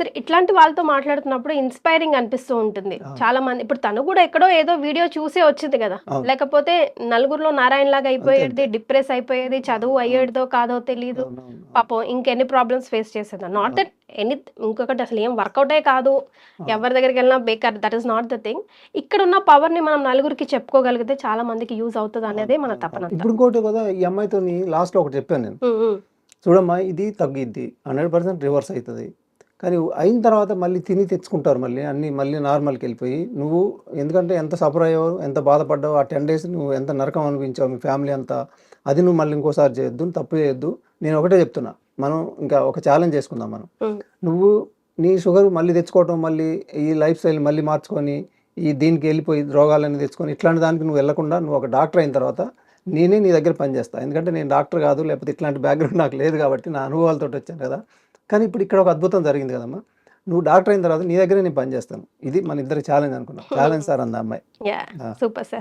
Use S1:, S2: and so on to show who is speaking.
S1: సరే ఇట్లాంటి వాళ్ళతో మాట్లాడుతున్నప్పుడు ఇన్స్పైరింగ్ అనిపిస్తూ ఉంటుంది.
S2: అవును.
S1: చాలా మంది ఇప్పుడు తను కూడా ఎక్కడో ఏదో వీడియో చూసే వచ్చింది కదా!
S2: అవును.
S1: లేకపోతే నలుగురిలో నారాయణలాగా
S2: అంతే
S1: అయిపోయేది,
S2: అంతే.
S1: డిప్రెస్ అయిపోయేది, చదువు
S2: అవును.
S1: అయ్యేదో కాదో తెలీదు.
S2: అవునవును. అవును.
S1: పాపం ఇంకెన్ని ప్రాబ్లమ్స్ ఫేస్ చేసేదో. నాట్
S2: అవును.
S1: దట్ ఎనీ ఇంకొకటి అసలు ఏం వర్కౌటే కాదు.
S2: అవును.
S1: ఎవరి దగ్గరికెళ్ళినా బేకార్. That is not the thing. ఇక్కడున్న పవర్‌ని మనం నలుగురికి చెప్పుకోగలిగితే చాలా మందికి యూజ్
S2: అవును.
S1: అవుతదనేదే మన
S2: అవును. అవును.
S1: తపనంతా.
S2: ఇప్పుడు ఇంకోటి కదా! ఈ అమ్మాయితోని లాస్ట్‌లో ఒకటి చెప్పాను నేను.
S1: హ్మ్. హ్మ్.
S2: చూడమ్మా ఇది తగ్గిద్ది. 100% రివర్స్ అయితది. కానీ అయిన తర్వాత మళ్ళీ తిని తెచ్చుకుంటారు మళ్ళీ. అన్నీ మళ్ళీ నార్మల్‌కెళ్ళిపోయి నువ్వు ఎందుకంటే ఎంత సఫర్ అయ్యావో, ఎంత బాధపడ్డావో ఆ 10 డేస్ నువ్వు ఎంత నరకం అనిపించావు మీ ఫ్యామిలీ అంతా. అది నువ్వు మళ్ళీ ఇంకోసారి చేయొద్దు. తప్పు చేయొద్దు. నేను ఒకటే చెప్తున్నా. మనం ఇంకా ఒక ఛాలెంజ్ చేసుకుందాం మనం.
S1: హ్మ్.
S2: నువ్వు నీ షుగర్ మళ్ళీ తెచ్చుకోవటం, మళ్ళీ ఈ లైఫ్ స్టైల్ మళ్ళీ మార్చుకొని, ఈ దీనికెళ్ళిపోయి రోగాలన్నీ తెచ్చుకొని, ఇట్లాంటి దానికి నువ్వు వెళ్ళకుండా నువ్వు ఒక డాక్టర్ అయిన తర్వాత నేనే నీ దగ్గర పని చేస్తా. ఎందుకంటే నేను డాక్టర్ కాదు, లేకపోతే ఇట్లాంటి బ్యాక్‌గ్రౌండ్ నాకు లేదు కాబట్టి నా అనుభవాలతోటి వచ్చాను కదా! కానీ ఇప్పుడు ఇక్కడ ఒక అద్భుతం జరిగింది కదమ్మా! నువ్వు డాక్టర్ అయిన తర్వాత నీ దగ్గరే నేను పని చేస్తాను. ఇది మన ఇద్దరి ఛాలెంజ్ అనుకున్నాం. ఛాలెంజ్ సార్ అంది ఆ అమ్మాయి.
S1: యాహ్!
S2: ఆ!
S1: Super sir.